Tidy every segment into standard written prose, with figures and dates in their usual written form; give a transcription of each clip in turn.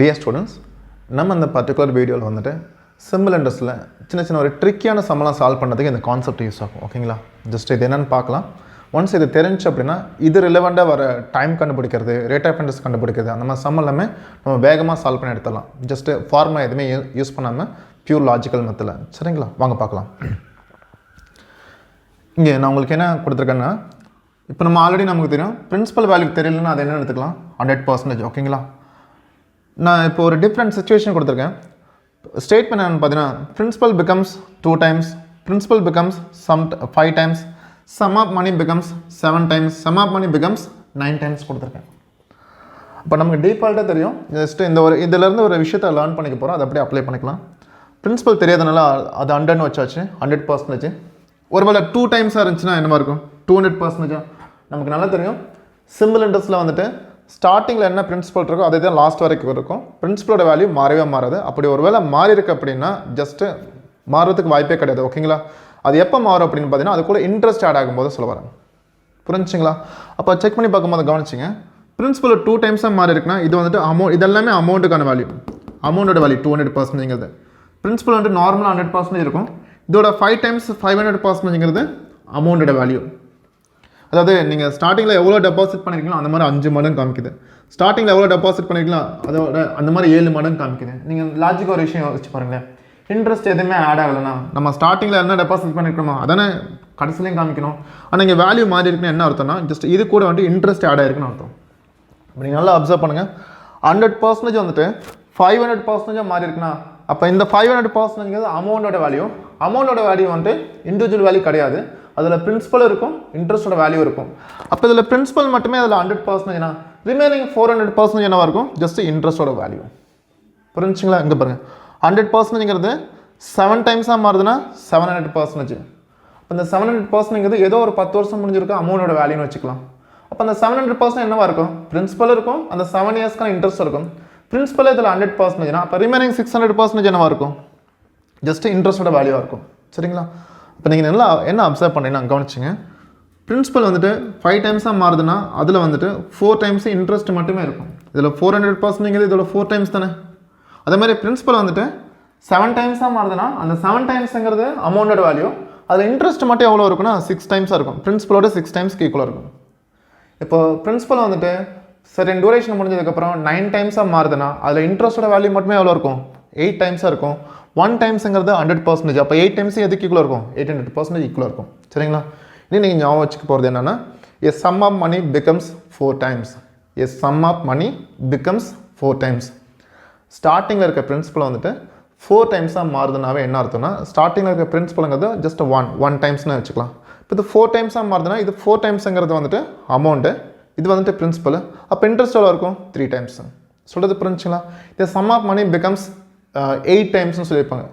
Dear students, நம்ம இந்த particular வீடியோவில் வந்துட்டு சிம்பிள் இன்ட்ரெஸ்ட்டில் சின்ன ஒரு ட்ரிக்கியான சம்மெல்லாம் சால்வ் பண்ணுறதுக்கு இந்த கான்செப்ட் யூஸ் ஆகும். ஓகேங்களா? ஜஸ்ட் இது என்னென்னு பார்க்கலாம். ஒன்ஸ் இது தெரிஞ்சு அப்படின்னா இது ரிலவெண்ட்டாக வர டைம் கண்டுபிடிக்கிறது, ரேட் ஆஃப் இன்ட்ரெஸ்ட் கண்டுபிடிக்கிறது, அந்த மாதிரி சம் எல்லாமே நம்ம வேகமாக சால்வ் பண்ணி எடுத்துடலாம். ஜஸ்ட்டு ஃபார்முலா எதுவுமே யூஸ் பண்ணாமல் பியூர் லாஜிக்கல் மெத்தடில். சரிங்களா? வாங்க பார்க்கலாம். இங்கே நான் உங்களுக்கு என்ன கொடுத்துருக்கேன்னா, இப்போ நம்ம ஆல்ரெடி நமக்கு தெரியும் பிரின்சிபல் வேல்யூ தெரியலன்னா அது என்ன எடுத்துக்கலாம், 100%. ஓகேங்களா? நான் இப்போ ஒரு டிஃப்ரெண்ட் சுச்சுவேஷன் கொடுத்துருக்கேன். ஸ்டேட்மெண்ட் என்னென்னு பார்த்தீங்கன்னா, principal becomes 2 times, principal becomes 5 times, sum of money becomes 7 times, sum of money becomes 9 times கொடுத்துருக்கேன். இப்போ நமக்கு டிஃபால்ட்டாக தெரியும். ஜஸ்ட்டு இதிலேருந்து ஒரு விஷயத்தை லேர்ன் பண்ணிக்க போகிறோம், அதை அப்படியே அப்ளை பண்ணிக்கலாம். பிரின்சிபல் தெரியாதனால அது 100ன்னு வச்சாச்சு, 100%. ஒருவேளை 2 times இருந்துச்சுன்னா என்னமா இருக்கும், 200%. நமக்கு நல்லா தெரியும் சிம்பிள் இன்ட்ரெஸ்ட்டில் வந்துட்டு ஸ்டார்டிங்கில் என்ன பிரின்சிபல் இருக்கோ அதே தான் லாஸ்ட் வரைக்கும் இருக்கும். பிரின்சிபலோட வேல்யூ மாறவே மாறாது. அப்படி ஒரு வேளை மாறி இருக்கு அப்படின்னா ஜஸ்ட்டு மாறுறதுக்கு வாய்ப்பே கிடையாது. ஓகேங்களா? அது எப்போ மாறும் அப்படின்னு பார்த்தீங்கன்னா அது கூட இன்ட்ரெஸ்ட் ஆட் ஆகும்போது சொல்ல வரேன். புரிஞ்சுங்களா? அப்போ செக் பண்ணி பார்க்கும்போது கவனிச்சிங்க, பிரின்சிபல் 2 times மாறி இருக்குன்னா இது வந்துட்டு இதெல்லாமே அமௌண்ட்டுக்கான வேல்யூ, அமௌண்ட்டோட வேல்யூ 200%. பிரின்சிபல் வந்துட்டு நார்மலாக 100% இருக்கும். இதோட 5 times 500%ங்கிறது அமௌண்ட்டோட வேல்யூ. அதாவது நீங்கள் ஸ்டார்டிங்கில் எவ்வளோ டெபாசிட் பண்ணியிருக்கீங்களோ அந்த மாதிரி 5 மடங்கு காமிக்குது. ஸ்டார்டிங்கில் எவ்வளோ டெபாசிட் பண்ணியிருக்கலாம் அதோட அந்த மாதிரி 7 மடங்கு காமிக்குது. நீங்கள் லாஜிக் ஒரு விஷயம் வச்சு பாருங்களேன், இன்ட்ரெஸ்ட் எதுவுமே ஆட் ஆகலைன்னா நம்ம ஸ்டார்டிங்கில் என்ன டெபாசிட் பண்ணியிருக்கோமோ அதானே கடைசிலையும் காமிக்கணும். ஆனால் இங்கே வேல்யூ மாறி இருக்குன்னு என்ன அர்த்தம்னா ஜஸ்ட் இது கூட வந்துட்டு இன்ட்ரெஸ்ட் ஆட் ஆகிருக்குன்னு அர்த்தம். அப்படி நீங்கள் நல்லா அப்சர்வ் பண்ணுங்கள். 100% வந்துட்டு 500% மாறி இருக்குன்னா அப்போ இந்த 500%ங்கிறது அமௌண்ட்டோட வேல்யூ. அமௌண்ட்டோட வேல்யூ வந்துட்டு இண்டிவிஜுவல் வேல்யூ கிடையாது, அதில் பிரின்சிபல் இருக்கும், இன்ட்ரெஸ்டோட வேல்யூ இருக்கும். அப்போ இதில் பிரின்சிபல் மட்டுமே அதில் 100%னா ரிமைனிங் 400% என்னவாக இருக்கும், ஜஸ்ட் இன்ட்ரெஸ்டோட வேல்யூ. புரிஞ்சுங்களா? இங்கே பாருங்கள், 100%ங்கிறது 7 times மாறுதுன்னா 700%. அப்போ இந்த 700%ங்கிறது ஏதோ ஒரு 10 வருஷம் முடிஞ்சிருக்க அமௌண்ட்டோட வேல்யூன்னு வச்சுக்கலாம். அப்போ அந்த 700% என்னவாக இருக்கும், பிரின்சிபல் இருக்கும், அந்த 7 yearsக்கான இன்ட்ரெஸ்ட் இருக்கும். பிரின்சிபல் இதில் 100%னா அப்போ ரிமைனிங் 600% என்னவாக இருக்கும், ஜஸ்ட் இன்ட்ரெஸ்டோட வேல்யூவாக இருக்கும். சரிங்களா? இப்போ நீங்கள் நல்லா என்ன அப்சர்வ் பண்ணீங்கன்னா கவனிச்சிங்க, பிரின்சிபல் வந்துட்டு 5 times மாறுதுன்னா அதில் வந்துட்டு 4 times இன்ட்ரெஸ்ட் மட்டுமே இருக்கும். இதில் 400%ங்கிறது இதோட 4 times தானே. அதே மாதிரி பிரின்சிபல் வந்துட்டு 7 times மாறுதுன்னா அந்த 7 timesங்கிறது அமௌண்ட்டோட வேல்யூ, அதில் இன்ட்ரெஸ்ட் மட்டும் எவ்வளோ இருக்குன்னா 6 times இருக்கும். பிரின்சிபலோட 6 times ஈக்குவலாக இருக்கும். இப்போ பிரின்சிபல் வந்துட்டு சரி டூரேஷன் முடிஞ்சதுக்கப்புறம் 9 times மாறுதுன்னா அதில் இன்ட்ரெஸ்ட்டோட வேல்யூ மட்டுமே எவ்வளோ இருக்கும், 8 times இருக்கும். 1 timesங்கிறது 100%. அப்போ 8 times எதுக்கு ஈக்குவலாக இருக்கும், 800% ஈக்குவலாக இருக்கும். சரிங்களா? இனி நீங்கள் ஞாபகம் வச்சுக்க போகிறது என்னென்னா, a sum of money becomes 4 times. a sum of money becomes 4 times. ஸ்டார்டிங்கில் இருக்க பிரின்சிபல் வந்துட்டு 4 times மாறுதுனாவே என்ன அர்த்தம்னா ஸ்டார்டிங்கில் இருக்க பிரின்சிபலுங்கிறது ஜஸ்ட் 1 timesனு வச்சுக்கலாம். இப்போ இது 4 times மாறுதுன்னா இது 4 timesங்கிறது வந்துட்டு அமௌண்ட்டு, இது வந்துட்டு பிரின்சிபல். அப்போ இன்ட்ரெஸ்ட் எவ்வளோ இருக்கும், 3 times. சொல்கிறது புரிஞ்சுங்களா? இந்த sum of money becomes 8 timesனு சொல்லியிருப்பாங்க.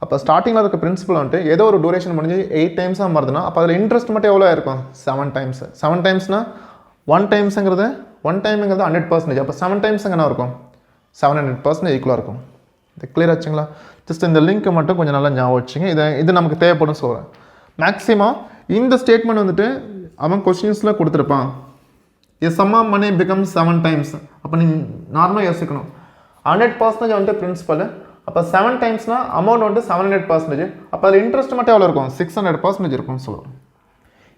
அப்போ ஸ்டார்டிங்கில் இருக்க பிரின்சிபல் வந்துட்டு ஏதோ ஒரு டூரேஷன் முடிஞ்சு 8 times மாறுதுன்னா அப்போ அதில் இன்ட்ரெஸ்ட் மட்டும் எவ்வளோ இருக்கும், 7 times. 7 timesனா 1 timesங்கிறது 1 timeங்கிறது 100%. அப்போ 7 times என்ன இருக்கும், 700% ஈக்குவலாக இருக்கும். இது கிளியர் ஆச்சுங்களா? ஜஸ்ட் இந்த லிங்க்கை மட்டும் கொஞ்சம் நல்லா ஞாபகம் வச்சுங்க. இது நமக்கு தேவைப்படும் சொல்கிறேன். மேக்ஸிமம் இந்த ஸ்டேட்மெண்ட் வந்துட்டு அவன் கொஸ்டின்ஸில் கொடுத்துருப்பான், a sum of money becomes 7 times. அப்போ நீங்கள் நார்மலாக யோசிக்கணும், 100% வந்துட்டு பிரின்சிபல், அப்போ 7 timesனா அமௌண்ட் வந்துட்டு 700%. அப்போ அதில் இன்ட்ரெஸ்ட் மட்டும் எவ்வளோ இருக்கும், 600% இருக்கும்னு சொல்லுவோம்.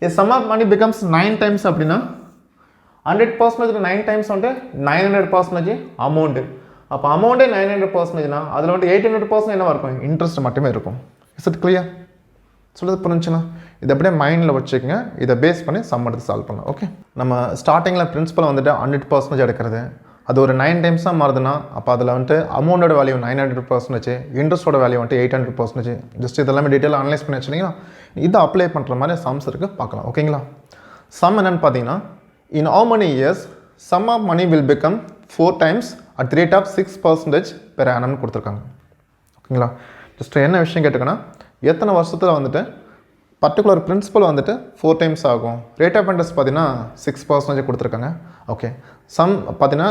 a sum of money becomes 9 times அப்படின்னா 100% 9 times வந்துட்டு 900% அமௌண்ட்டு. அப்போ அமௌண்ட்டே 900%னா அதில் வந்துட்டு 800% என்னவாக இருக்கும், இன்ட்ரெஸ்ட் மட்டுமே இருக்கும். Is it clear? சொல்கிறது புரிஞ்சுன்னா இதை அப்படியே மைண்டில் வச்சுக்கோங்க. இதை பேஸ் பண்ணி சம் எடுத்து சால்வ் பண்ணலாம். ஓகே, நம்ம ஸ்டார்டிங்கில் பிரின்சிபல் வந்துட்டு 100% எடுக்கிறது, அது ஒரு 9 times மாறுதுன்னா அப்போ அதில் வந்துட்டு அமௌண்ட்டோட வேல்யூ 900%, இன்ட்ரெஸ்ட்டோட வேல்யூ வந்துட்டு 800%. ஜஸ்ட் இதெல்லாமே டீட்டெயிலாக அனலைஸ் பண்ணி வச்சுட்டிங்கன்னா இதை அப்ளை பண்ணுற மாதிரி சம்ஸ் இருக்குது, பார்க்கலாம். ஓகேங்களா? சம் என்னென்னு பார்த்தீங்கன்னா, in how many years sum of money will become 4 times at the rate of 6% per annum கொடுத்துருக்காங்க. ஓகேங்களா? ஜஸ்ட் என்ன விஷயம் கேட்டுக்கன்னா, எத்தனை வருஷத்தில் வந்துட்டு பர்டிகுலர் பிரின்சிபல் வந்துட்டு 4 times ஆகும், ரேட் ஆஃப் இன்ட்ரெஸ்ட் பார்த்தீங்கன்னா 6% கொடுத்துருக்காங்க. ஓகே, சம் பார்த்தீங்கன்னா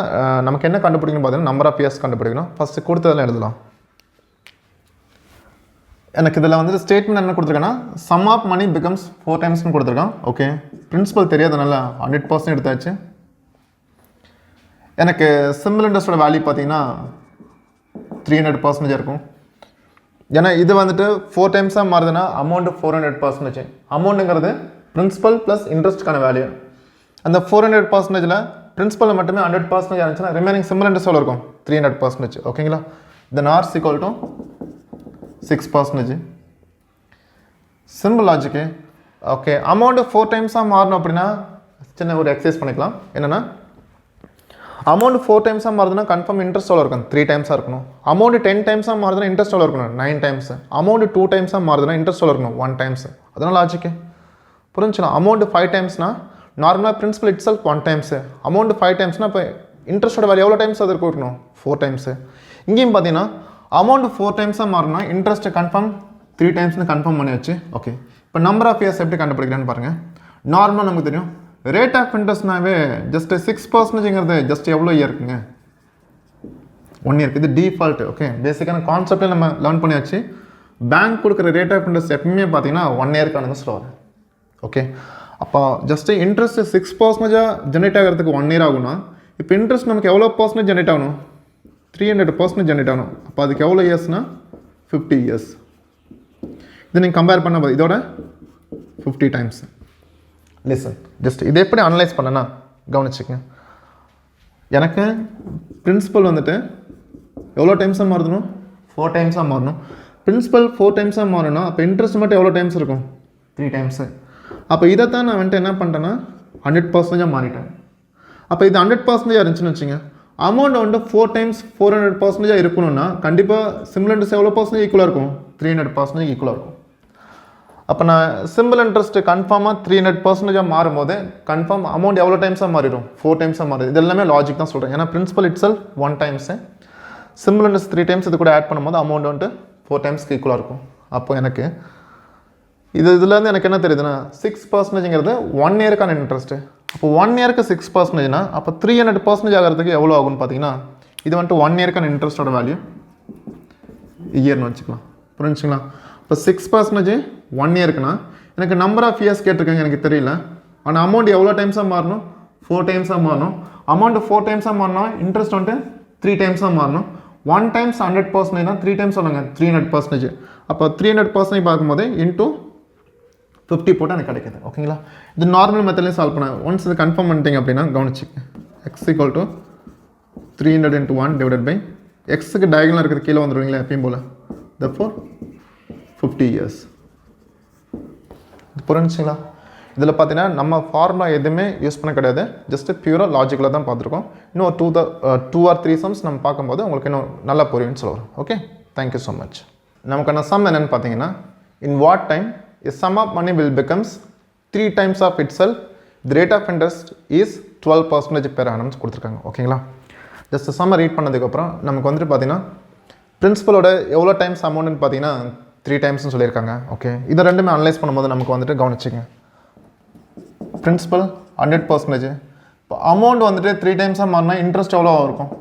நமக்கு என்ன கண்டுபிடிக்கணும் பார்த்தீங்கன்னா நம்பர் ஆஃப் இயர்ஸ் கண்டுபிடிக்கணும். ஃபஸ்ட்டு கொடுத்ததெல்லாம் எழுதலாம். எனக்கு இதில் வந்துட்டு ஸ்டேட்மெண்ட் என்ன கொடுத்துருக்கேன்னா சம் ஆஃப் மணி பிகம்ஸ் 4 timesனு கொடுத்துருக்கான். ஓகே, பிரின்சிபல் தெரியாதனால 100% எடுத்தாச்சு. எனக்கு சிம்பிள் இன்ட்ரெஸ்டோட வேல்யூ பார்த்தீங்கன்னா 300% இருக்கும். ஏன்னா இது வந்துட்டு 4 டைம்ஸாக மாறுதுன்னா அமௌண்ட் 400%. அமௌண்ட்டுங்கிறது பிரின்சிபல் ப்ளஸ் இன்ட்ரெஸ்ட்டுக்கான வேல்யூ. அந்த 400%ல் பிரின்சிபலில் மட்டுமே 100% இருந்துச்சுன்னா ரிமைனிங் சிம்பிள் இன்ட்ரெஸ்ட் எவ்வளோ இருக்கும் 300%. ஓகேங்களா? Then R equal to 6%. Simple logic. Okay, amount 4 டைம்ஸாக மாறணும் அப்படின்னா சின்ன ஒரு எக்ஸசைஸ் பண்ணிக்கலாம். என்னென்னா அமௌண்ட் 4 டைம்ஸாக மாறுதுன்னா கன்ஃபார்ம் இன்ட்ரெஸ்ட் எவ்வளோ இருக்கும் 3 டைம்ஸாக இருக்கணும். அமௌண்ட் 10 டைம்ஸாக மாறுதுன்னா இன்ட்ரெஸ்ட் எவ்வளோ இருக்கணும் 9 டைம்ஸ். அமௌண்ட் 2 டைம்ஸாக மாறுதுன்னா இன்ட்ரெஸ்ட் எவ்வளோ இருக்கணும் 1 டைம்ஸ். அதனால் லாஜிக்கு புரிஞ்சுனா. அமௌண்ட் 5 டைம்ஸ்னா நார்மலாக principal itself 1 times. Amount 5 டைம்ஸ்னால் இப்போ இன்ட்ரெஸ்ட்டோட வேல்யூ எவ்வளோ டைம்ஸ் அது இருக்கணும் 4 டைம்ஸு. இங்கேயும் பார்த்தீங்கன்னா அமௌண்ட் 4 டைம்ஸாக மாறினா இன்ட்ரெஸ்ட் கன்ஃபார்ம் 3 டைம்ஸ்னு கன்ஃபார்ம் பண்ணியாச்சு. ஓகே, இப்போ நம்பர் ஆஃப் இயர்ஸ் எப்படி கண்டுபிடிக்கிறேன்னு பாருங்கள். நார்மலாக நமக்கு தெரியும் ரேட் ஆஃப் இன்ட்ரெஸ்ட்னாவே ஜஸ்ட் 6%ங்கிறது ஜஸ்ட் எவ்வளோ இயர் இருக்குங்க 1 இயருக்கு. இது டிஃபால்ட்டு. ஓகே, பேசிக்கான கான்செப்டே நம்ம லேர்ன் பண்ணியாச்சு. பேங்க் கொடுக்குற ரேட் ஆஃப் இன்ட்ரெஸ்ட் எப்பவுமே பார்த்தீங்கன்னா 1 இயர்க்கானது ஸ்லோவர். ஓகே, அப்போ ஜஸ்ட்டு இன்ட்ரெஸ்ட் 6% ஜென்ரேட் ஆகிறதுக்கு 1 இயர் ஆகும்னா இப்போ இன்ட்ரெஸ்ட் நமக்கு எவ்வளோ % ஜென்ரேட் ஆகணும் 300% ஜென்ரேட் ஆகணும். அப்போ அதுக்கு எவ்வளோ இயர்ஸ்னால் 50 இயர்ஸ். இது நீங்கள் கம்பேர் பண்ண போது இதோட 50 டைம்ஸ். லிசன், ஜஸ்ட் இதை எப்படி அனலைஸ் பண்ணனா கவனிச்சுக்கங்க. எனக்கு பிரின்சிபல் வந்துட்டு எவ்வளோ டைம்ஸாக மாறணும் 4 டைம்ஸாக மாறணும். பிரின்சிபல் 4 டைம்ஸாக மாறணும். அப்போ இன்ட்ரெஸ்ட் மட்டும் எவ்வளோ டைம்ஸ் இருக்கும் 3 டைம்ஸு. அப்போ இதைத்தான் நான் வந்துட்டு என்ன பண்ணிட்டேன்னா 100% மாறிட்டேன். அப்போ இது 100% இருந்துச்சுன்னு வச்சுங்க. அமௌண்ட் வந்துட்டு 4 டைம்ஸ் 400% இருக்கணும்னா கண்டிப்பாக சிம்பிள் இன்ட்ரெஸ்ட் எவ்வளோ % ஈக்குவலாக இருக்கும் 300% ஈக்குவலாக இருக்கும். அப்போ நான் சிம்பிள் இன்ட்ரெஸ்ட் கன்ஃபார்மாக 300% மாறும்போது கன்ஃபார்ம் அமௌண்ட் எவ்வளோ டைம்ஸாக மாறிடும் 4 டைம்ஸாக மாறுது. இது எல்லாமே லாஜிக் தான் சொல்கிறேன். ஏன்னா principal itself 1 times, simple interest 3 times, இது கூட ஆட் பண்ணும்போது அமௌண்ட் வந்துட்டு 4 டைம்ஸ்க்கு ஈக்குவலாக இருக்கும். அப்போ எனக்கு இதுலேருந்து எனக்கு என்ன தெரியுதுன்னா 6%ங்கிறது 1 இயருக்கான இன்ட்ரெஸ்ட்டு. அப்போ 1 இயருக்கு 6%னா அப்போ 300% ஆகிறதுக்கு எவ்வளோ ஆகும்னு பார்த்தீங்கன்னா இது வந்துட்டு 1 இயருக்கான இன்ட்ரெஸ்ட்டோட வேல்யூ இயர்னு வச்சுக்கலாம். புரிஞ்சுங்களா? இப்போ 6% 1 இயருக்குன்னா எனக்கு நம்பர் ஆஃப் இயர்ஸ் கேட்டிருக்காங்க, எனக்கு தெரியல. ஆனால் அமௌண்ட் எவ்வளோ டைம்ஸாக மாறணும் 4 டைம்ஸாக மாறணும். அமௌண்ட் 4 டைம்ஸாக மாறினா இன்ட்ரெஸ்ட் வந்துட்டு 3 டைம்ஸாக மாறணும். 1 டைம்ஸ் 100%னா 3 டைம்ஸ் சொல்லுங்க 300%. அப்போ 300% பார்க்கும்போது இன்ட்டு 50 போட்டால் எனக்கு கிடைக்குது. ஓகேங்களா? இது நார்மல் மெத்தட்லேயும் சால்வ் பண்ண. ஒன்ஸ் இது கன்ஃபார்ம் பண்ணிட்டீங்க அப்படின்னா கவனிச்சிக்க. X equal to 300 × 1 divided by எக்ஸுக்கு டயகனலாக இருக்கிறது கீழே வந்துடுவீங்களா எப்பயும் போல். தஃபோர் 50 இயர்ஸ். புரிஞ்சுங்களா? இதில் பார்த்தீங்கன்னா நம்ம ஃபார்முலா எதுவுமே யூஸ் பண்ண கிடையாது. ஜஸ்ட்டு பியூராக லாஜிக்கலாக தான் பார்த்துருக்கோம். இன்னும் ஒரு 2 or 3 சம்ஸ் நம்ம பார்க்கும்போது உங்களுக்கு இன்னும் நல்லா புரியும்னு சொல்லுவோம். Okay, thank you so much. நமக்கான சம் என்னென்னு பார்த்தீங்கன்னா in what time a sum of money will becomes 3 times of itself, the rate of interest is 12% per annum கொடுத்துருக்காங்க. ஓகேங்களா? ஜஸ்ட் சம்மை ரீட் பண்ணதுக்கப்புறம் நமக்கு வந்துட்டு பார்த்தீங்கன்னா பிரின்சிபலோட எவ்வளோ டைம்ஸ் அமௌண்ட்னு பார்த்தீங்கன்னா 3 டைம்ஸ்னு சொல்லியிருக்காங்க. ஓகே, இதை ரெண்டுமே அனலைஸ் பண்ணும்போது நமக்கு வந்துட்டு கவனிச்சிங்க. பிரின்சிபல் 100%. இப்போ அமௌண்ட் வந்துட்டு 3 டைம்ஸாக மாறினா இன்ட்ரெஸ்ட் எவ்வளோ இருக்கும்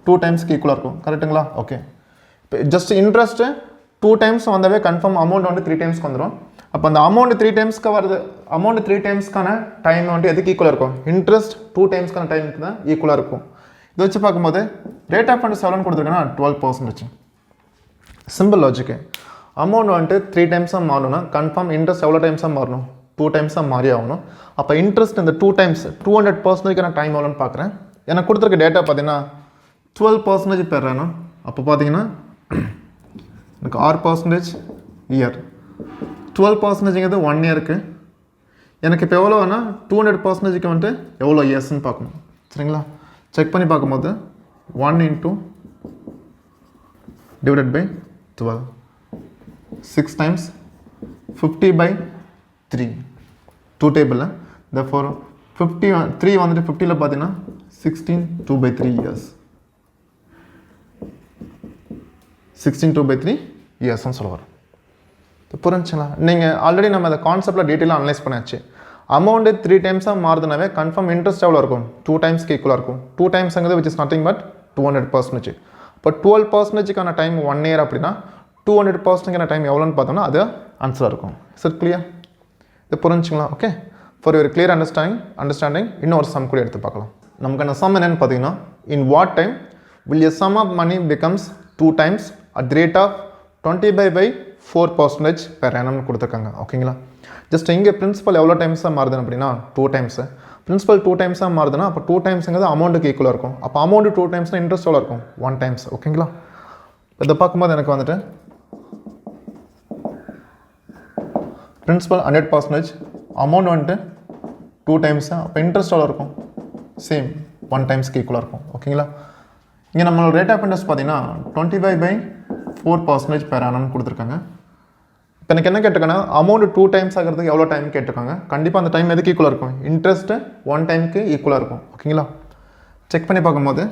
2 டைம்ஸ்க்கு ஈக்குவலாக இருக்கும். கரெக்டுங்களா? ஓகே, இப்போ ஜஸ்ட் இன்ட்ரெஸ்ட்டு 2 டைம்ஸ் வந்தாவே கன்ஃபார்ம் அமௌண்ட் வந்து 3 டைம்ஸ்க்கு வந்துடும். அப்போ அந்த அமௌண்ட் 3 டைம்ஸ்க்கு வருது. அமௌண்ட் 3 டைம்ஸ்க்கான டைம் வந்துட்டு எதுக்கு ஈக்குவலாக இருக்கும் இன்ட்ரெஸ்ட் 2 டைம்ஸ்க்கான டைமுக்கு தான் ஈக்குவலாக இருக்கும். இதை வச்சு பார்க்கும்போது ரேட் ஆஃப் இன்ட்ரெஸ்ட் எவ்வளோன்னு கொடுத்துருக்கேன்னா 12%. Simple logic. அமௌண்ட் வந்துட்டு 3 டைம்ஸாக மாறணும்னா கன்ஃபார்ம் இன்ட்ரெஸ்ட் எவ்வளோ டைம்ஸாக மாறணும் 2 டைம்ஸாக மாறி ஆகணும். அப்போ இன்ட்ரெஸ்ட் இந்த 2 டைம்ஸ் 200%க்கான டைம் எவ்வளோன்னு பார்க்குறேன். எனக்கு கொடுத்துருக்க டேட்டா பார்த்தீங்கன்னா 12% பெறணும். அப்போ பார்த்தீங்கன்னா எனக்கு 6% இயர். 12%ங்கிறது 1 இயருக்கு. எனக்கு இப்போ எவ்வளோ வேணால் 200%க்கு வந்துட்டு எவ்வளோ இயர்ஸ்ன்னு பார்க்கணும். சரிங்களா? செக் பண்ணி பார்க்கும்போது 1 × டிவைடட் பை 12 6 டைம்ஸ் 50/3 2 டேபிளில். therefore 3 வந்துட்டு 50ல் பார்த்தீங்கன்னா 16 2/3 இயர்ஸ். 16 2/3 இயர்ஸ்ன்னு சொல்லுவார். புரிஞ்சுங்களா? நீங்கள் ஆல்ரெடி நம்ம அந்த கான்செப்டில் டீட்டெயிலாக அனலைஸ் பண்ணியாச்சு. அமௌண்ட்டு 3 டைம்ஸாக மாறுதுனாவே கன்ஃபார்ம் இன்ட்ரெஸ்ட் எவ்வளோ இருக்கும் 2 டைம்ஸ்க்கு ஈக்குவலாக இருக்கும். 2 டைம்ஸுங்கிறது விச் இஸ் நத்திங் பட் 200%. இப்போ 12%க்கான டைம் 1 இயர் அப்படின்னா 200%க்கான டைம் எவ்வளோன்னு பார்த்தோம்னா அது ஆன்சராக இருக்கும். Sir clear? இது புரிஞ்சுங்களா? Okay, for your clear understanding இன்னொரு சம் கூட எடுத்து பார்க்கலாம். நமக்கான சம் என்னன்னு பார்த்தீங்கன்னா in what time will a sum of money becomes 2 times at the rate of 25/4% per annum கொடுத்துருக்காங்க ஓகேங்களா. ஜஸ்ட் இங்கே பிரின்சிபல் எவ்வளோ டைம்ஸாக மாறுது அப்படின்னா 2 டைம்ஸு. பிரின்சிபல் 2 டைம்ஸாக மாறுதுன்னா அப்போ 2 டைம்ஸுங்கிறது அமௌண்ட்டுக்கு ஈக்குவலாக இருக்கும். அப்போ அமௌண்ட் 2 டைம்ஸ்னால் இன்ட்ரெஸ்ட் எவ்வளோ இருக்கும் 1 டைம்ஸ் ஓகேங்களா. இதை பார்க்கும்போது எனக்கு வந்துட்டு பிரின்சிபல் 100%, அமௌண்ட் வந்துட்டு 2 டைம்ஸு, அப்போ இன்ட்ரெஸ்ட் எவ்வளோ இருக்கும் சேம் 1 டைம்ஸ்க்கு ஈக்குவலாக இருக்கும் ஓகேங்களா. இங்கே நம்மளோட ரேட் ஆஃப் இன்ட்ரெஸ்ட் பார்த்தீங்கன்னா 25/4% per annum கொடுத்துருக்காங்க. இப்போ எனக்கு என்ன கேட்டிருக்காங்கன்னா அமௌண்ட் 2 டைம்ஸ் ஆகிறதுக்கு எவ்வளோ டைம் கேட்டிருக்காங்க. கண்டிப்பாக அந்த டைம் எதுக்கு ஈக்குவலாக இருக்கும் இன்ட்ரெஸ்ட்டு 1 டைமுக்கு ஈக்குவலாக இருக்கும் ஓகேங்களா. செக் பண்ணி பார்க்கும்போது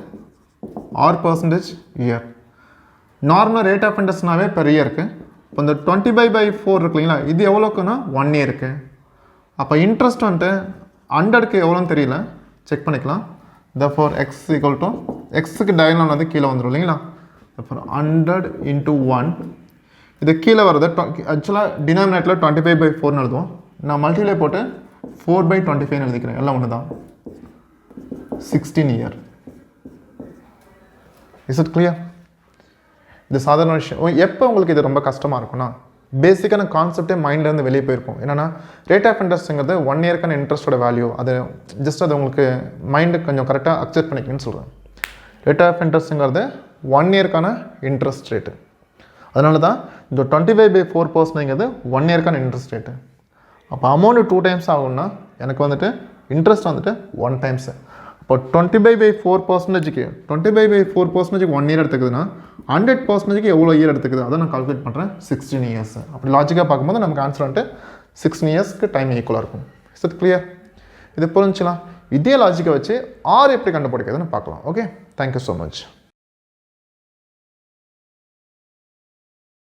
R% இயர். நார்மலாக ரேட் ஆஃப் இன்ட்ரெஸ்ட்னாவே பெர் இயருக்கு. இப்போ இந்த 25/4 இருக்கு இல்லைங்களா, இது எவ்வளோக்குன்னா 1 இயருக்கு. அப்போ இன்ட்ரெஸ்ட் வந்துட்டு 100க்கு எவ்வளோன்னு தெரியல, செக் பண்ணிக்கலாம். therefore x equal to xக்கு டயகனல் வந்து கீழே வந்துடும் இல்லைங்களா. therefore 100 into 1 இது கீழே வருது. ஆக்சுவலாக டினாமினேட்டில் 25/4 எழுதுவோம். நான் மல்டிப்ளை போட்டு 4/25 எழுதிக்கிறேன். எல்லாம் ஒன்று தான் 16 இயர். Is it clear? இது சாதாரண விஷயம். எப்போ உங்களுக்கு இது ரொம்ப கஷ்டமாக இருக்கும்னா பேசிக்கான கான்செப்டே மைண்ட்லேருந்து வெளியே போயிருக்கும். என்னென்னா ரேட் ஆஃப் இன்ட்ரெஸ்ட்டுங்கிறது 1 இயர்க்கான இன்ட்ரெஸ்ட்டோட வேல்யூ. அது ஜஸ்ட் அது உங்களுக்கு மைண்டு கொஞ்சம் கரெக்டாக அக்செப்ட் பண்ணிக்கணும்னு சொல்கிறேன். ரேட் ஆஃப் இன்ட்ரெஸ்ட்டுங்கிறது 1 இயர்க்கான இன்ட்ரெஸ்ட் ரேட்டு. அதனால தான் இந்த 25/4%ங்கிறது 1 இயர்க்கான இன்ட்ரெஸ்ட் ரேட்டு. அப்போ அமௌண்ட்டு 2 டைம்ஸ் ஆகும்னா எனக்கு வந்துட்டு இன்ட்ரெஸ்ட் வந்துட்டு 1 டைம்ஸு. இப்போ 25/4%க்கு 1 இயர் எடுத்துக்குதுன்னா 100%க்கு எவ்வளோ இயர் எடுத்துக்குது அதை நான் கால்குலேட் பண்ணுறேன் 16 இயர்ஸ். அப்படி லாஜிக்காக பார்க்கும்போது நமக்கு ஆன்சர் வந்துட்டு 16 இயர்ஸ்க்கு டைம் ஈக்குவலாக இருக்கும். Is it clear? இது புரிஞ்சுக்கலாம். இதே லாஜிக்கை வச்சு ஆர் எப்படி கண்டுபிடிக்கிறதுன்னு பார்க்கலாம். Okay, thank you so much.